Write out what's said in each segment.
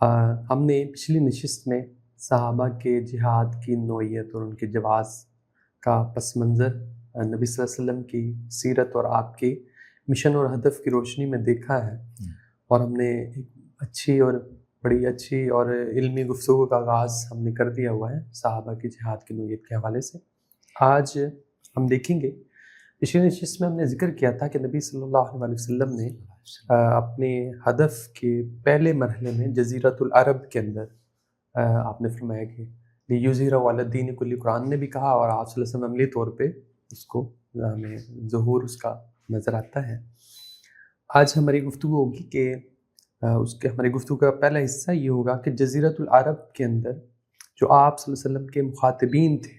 ہم نے پچھلی نشست میں صحابہ کے جہاد کی نوعیت اور ان کے جواز کا پس منظر نبی صلی اللہ علیہ وسلم کی سیرت اور آپ کے مشن اور ہدف کی روشنی میں دیکھا ہے، اور ہم نے ایک بڑی اچھی اور علمی گفتگو کا آغاز ہم نے کر دیا ہوا ہے صحابہ کی جہاد کی نوعیت کے حوالے سے۔ آج ہم دیکھیں گے، پچھلی نشست میں ہم نے ذکر کیا تھا کہ نبی صلی اللہ علیہ وسلم نے اپنے ہدف کے پہلے مرحلے میں جزیرۃ العرب کے اندر آپ نے فرمایا کہ لیظہرہ علی الدین کلہ، قرآن نے بھی کہا اور آپ صلی اللہ علیہ وسلم عملی طور پہ اس کو ہمیں ظہور اس کا نظر آتا ہے۔ آج ہماری گفتگو ہوگی کہ ہماری گفتگو کا پہلا حصہ یہ ہوگا کہ جزیرۃ العرب کے اندر جو آپ صلی اللہ علیہ وسلم کے مخاطبین تھے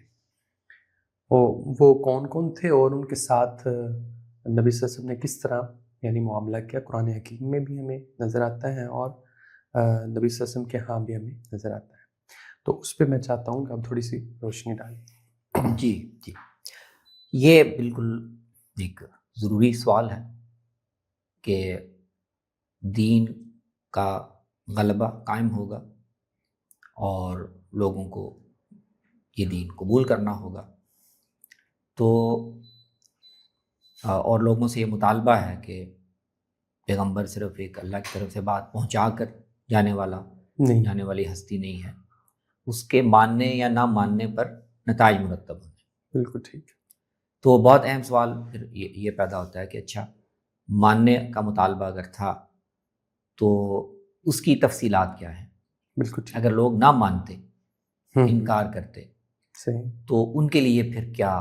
وہ کون کون تھے، اور ان کے ساتھ نبی صلی اللہ علیہ وسلم نے کس طرح معاملہ کیا۔ قرآن حکیم میں بھی ہمیں نظر آتا ہے اور نبی صلی اللہ علیہ وسلم کے ہاں بھی ہمیں نظر آتا ہے۔ تو اس پہ میں چاہتا ہوں کہ آپ تھوڑی سی روشنی ڈالیں۔ جی، یہ بالکل ایک ضروری سوال ہے کہ دین کا غلبہ قائم ہوگا اور لوگوں کو یہ دین قبول کرنا ہوگا، تو اور لوگوں سے یہ مطالبہ ہے کہ پیغمبر صرف ایک اللہ کی طرف سے بات پہنچا کر جانے والی ہستی نہیں ہے، اس کے ماننے یا نہ ماننے پر نتائج مرتب ہونے۔ بالکل ٹھیک۔ تو بہت اہم سوال پھر یہ پیدا ہوتا ہے کہ اچھا، ماننے کا مطالبہ اگر تھا تو اس کی تفصیلات کیا ہیں؟ بالکل ٹھیک۔ اگر لوگ نہ مانتے، انکار کرتے، صحیح، تو ان کے لیے پھر کیا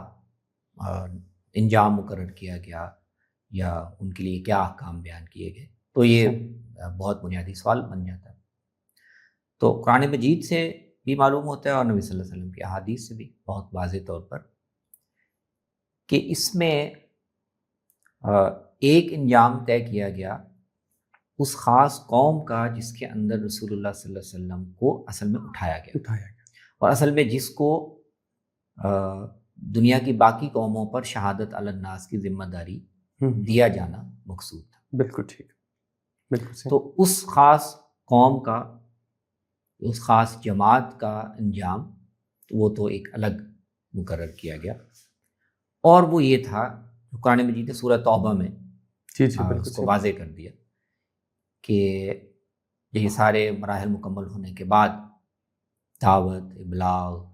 انجام مقرر کیا گیا یا ان کے لیے کیا احکام بیان کیے گئے؟ تو یہ بہت بنیادی سوال بن جاتا ہے۔ تو قرآن مجید سے بھی معلوم ہوتا ہے اور نبی صلی اللہ علیہ وسلم کی احادیث سے بھی بہت واضح طور پر کہ اس میں ایک انجام طے کیا گیا اس خاص قوم کا جس کے اندر رسول اللہ صلی اللہ علیہ وسلم کو اصل میں اٹھایا گیا، اور اصل میں جس کو دنیا کی باقی قوموں پر شہادت علی الناس کی ذمہ داری دیا جانا مقصود تھا۔ بالکل ٹھیک، بالکل صحیح۔ تو اس خاص قوم کا، اس خاص جماعت کا انجام وہ تو ایک الگ مقرر کیا گیا، اور وہ یہ تھا قرآن مجید نے سورہ توبہ میں اس کو واضح کر دیا کہ یہ سارے مراحل مکمل ہونے کے بعد دعوت، ابلاغ،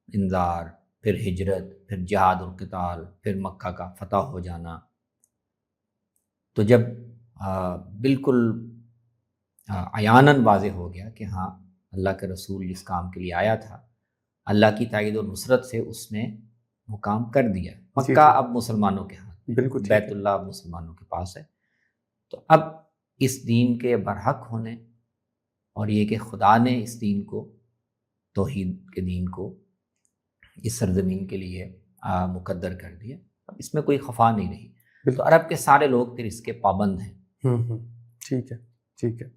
انذار، پھر ہجرت، پھر جہاد اور قتال، پھر مکہ کا فتح ہو جانا، تو جب بالکل عیاناً واضح ہو گیا کہ ہاں اللہ کے رسول جس کام کے لیے آیا تھا، اللہ کی تائید و نصرت سے اس نے وہ کام کر دیا۔ مکہ اب مسلمانوں کے ہاتھ، بیت اللہ اب مسلمانوں کے پاس ہے۔ تو اب اس دین کے برحق ہونے اور یہ کہ خدا نے اس دین کو، توحید کے دین کو اس سرزمین کے لیے مقدر کر دیا، اب اس میں کوئی خفا نہیں رہی۔ تو عرب کے سارے لوگ پھر اس کے پابند ہیں، ٹھیک ہے، ٹھیک ہے،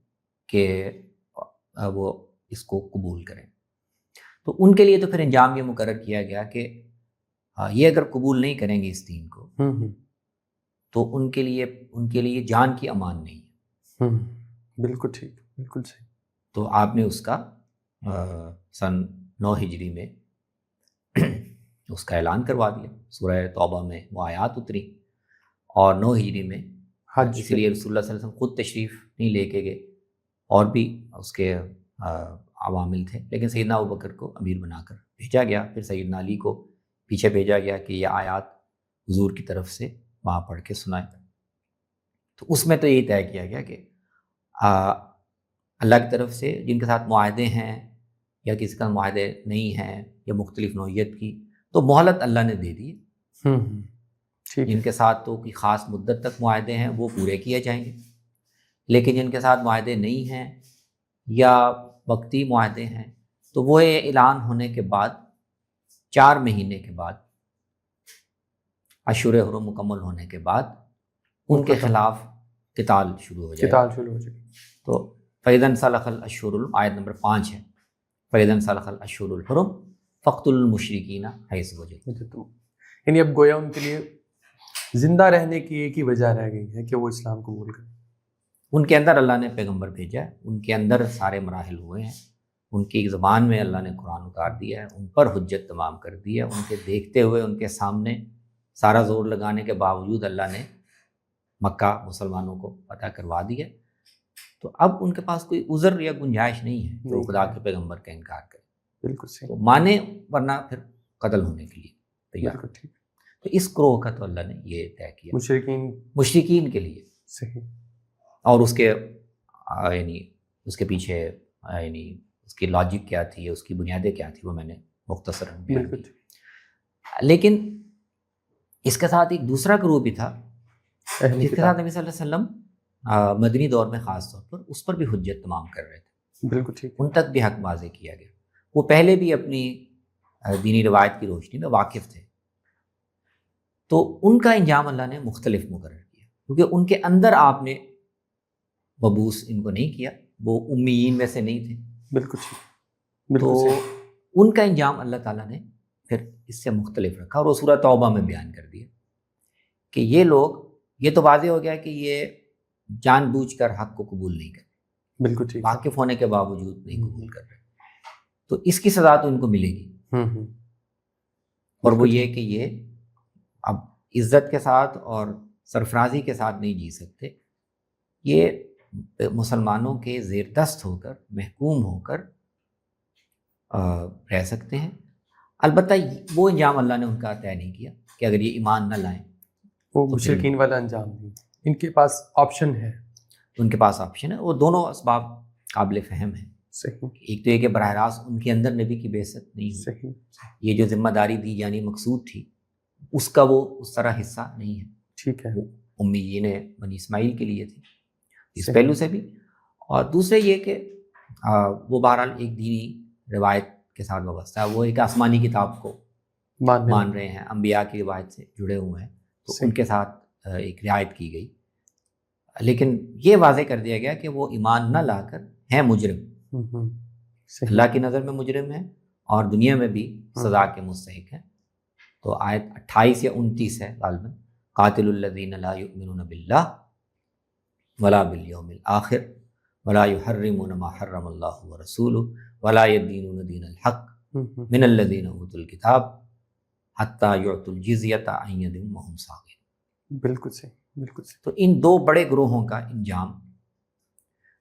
کہ وہ اس کو قبول کریں۔ تو ان کے لیے تو پھر انجام یہ مقرر کیا گیا کہ یہ اگر قبول نہیں کریں گے اس دین کو تو ان کے لیے جان کی امان نہیں ہے۔ بالکل ٹھیک، بالکل صحیح۔ تو آپ نے اس کا سن 9 ہجری میں اس کا اعلان کروا دیا، سورہ توبہ میں وہ آیات اتری، اور 9 ہجری میں اسی لیے رسول اللہ صلی اللہ علیہ وسلم خود تشریف نہیں لے کے گئے، اور بھی اس کے عوامل تھے، لیکن سیدنا ابوبکر کو امیر بنا کر بھیجا گیا، پھر سیدنا علی کو پیچھے بھیجا گیا کہ یہ آیات حضور کی طرف سے وہاں پڑھ کے سنائیں۔ تو اس میں تو یہی طے کیا گیا کہ اللہ کی طرف سے جن کے ساتھ معاہدے ہیں یا کسی کا معاہدے نہیں ہیں یا مختلف نوعیت کی، تو مہلت اللہ نے دے دی۔ جن کے ساتھ تو کوئی خاص مدت تک معاہدے ہیں وہ پورے کیے جائیں گے، لیکن جن کے ساتھ معاہدے نہیں ہیں یا وقتی معاہدے ہیں تو وہ اعلان ہونے کے بعد 4 مہینے کے بعد، اشہر حرم مکمل ہونے کے بعد، ان کے خلاف قتال شروع ہو جائے گا۔ تو فَإِذَا انْسَلَخَ الْأَشْهُرُ الْحُرُمُ، آیت نمبر 5 ہے، فَإِذَا انْسَلَخَ الْأَشْهُرُ الْحُرُمُ فَاقْتُلُوا الْمُشْرِكِينَ حَيْثُ وَجَدتُمُوهُمْ۔ یعنی اب گویا ان کے لیے زندہ رہنے کی ایک ہی وجہ رہ گئی ہے کہ وہ اسلام قبول کریں۔ ان کے اندر اللہ نے پیغمبر بھیجا ہے، ان کے اندر سارے مراحل ہوئے ہیں، ان کی زبان میں اللہ نے قرآن اتار دیا ہے، ان پر حجت تمام کر دی ہے، ان کے دیکھتے ہوئے ان کے سامنے سارا زور لگانے کے باوجود اللہ نے مکہ مسلمانوں کو فتح کروا دیا۔ تو اب ان کے پاس کوئی عذر یا گنجائش نہیں ہے جو خدا کے پیغمبر کا انکار کرے، بالکل صحیح، تو مانے ورنہ پھر قتل ہونے کے لیے تیار۔ بالکل ٹھیک۔ تو اس گروہ کا تو اللہ نے یہ طے کیا مشرکین کے لیے، صحیح، اور اس کے یعنی اس کے پیچھے یعنی اس کی لاجک کیا تھی، اس کی بنیادیں کیا تھی، وہ میں نے مختصراً بیان بالکل کی۔ لیکن اس کے ساتھ ایک دوسرا گروہ بھی تھا جس کے ساتھ نبی صلی اللہ علیہ وسلم مدنی دور میں خاص طور پر اس پر بھی حجت تمام کر رہے تھے، بالکل ٹھیک، ان تک بھی حق واضح کیا گیا۔ وہ پہلے بھی اپنی دینی روایت کی روشنی میں واقف تھے، تو ان کا انجام اللہ نے مختلف مقرر کیا، کیونکہ ان کے اندر آپ نے مبعوث ان کو نہیں کیا، وہ امیین میں سے نہیں تھے، بالکل ٹھیک، تو بالکل صحیح، ان کا انجام اللہ تعالیٰ نے پھر اس سے مختلف رکھا، اور وہ سورہ توبہ میں بیان کر دیا کہ یہ لوگ، یہ تو واضح ہو گیا کہ یہ جان بوجھ کر حق کو قبول نہیں کرتے، بالکل ٹھیک، واقف ہونے کے باوجود نہیں قبول کر رہے، تو اس کی سزا تو ان کو ملے گی، اور وہ یہ کہ یہ اب عزت کے ساتھ اور سرفرازی کے ساتھ نہیں جی سکتے، یہ مسلمانوں کے زیر دست ہو کر، محکوم ہو کر رہ سکتے ہیں۔ البتہ وہ انجام اللہ نے ان کا طے نہیں کیا کہ اگر یہ ایمان نہ لائیں، وہ مشرکین والا انجام نہیں، ان کے پاس آپشن ہے، ان کے پاس آپشن ہے۔ وہ دونوں اسباب قابل فہم ہیں، صحیح، ایک تو یہ کہ براہ راست ان کے اندر نبی کی بعثت نہیں ہوئی، صحیح، یہ جو ذمہ داری دی جانی مقصود تھی اس کا وہ اس طرح حصہ نہیں ہے، ٹھیک ہے، وہ امیین بنی اسماعیل کے لیے تھی، اس صحیح، پہلو سے بھی، اور دوسرے یہ کہ وہ بہرحال ایک دینی روایت کے ساتھ وابستہ ہے، وہ ایک آسمانی کتاب کو مان رہے ہیں، انبیاء کی روایت سے جڑے ہوئے ہیں، تو ان کے ساتھ ایک رعایت کی گئی، لیکن یہ واضح کر دیا گیا کہ وہ ایمان نہ لا کر ہیں مجرم، اللہ کی نظر میں مجرم ہیں اور دنیا میں بھی سزا کے مستحق ہیں۔ تو آیت 28 یا 29 ہے غالباً، قاتل الذین لا یؤمنون باللہ ولا بالیوم الآخر ولا یحرمون ما حرم اللہ ورسولہ ولا یدینون دین الحق من الذین اوتوا الکتاب حتی یعطوا الجزیۃ عن ید وہم صاغرون۔ بالکل صحیح، بالکل صحیح، تو ان دو بڑے گروہوں کا انجام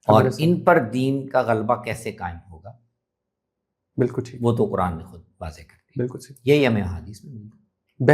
اور ان پر دین کا غلبہ کیسے قائم ہوگا، بالکل ٹھیک، وہ تو قرآن نے خود واضح کر دیا، بالکل صحیح، یہی ہمیں احادیث میں ملتا ہے۔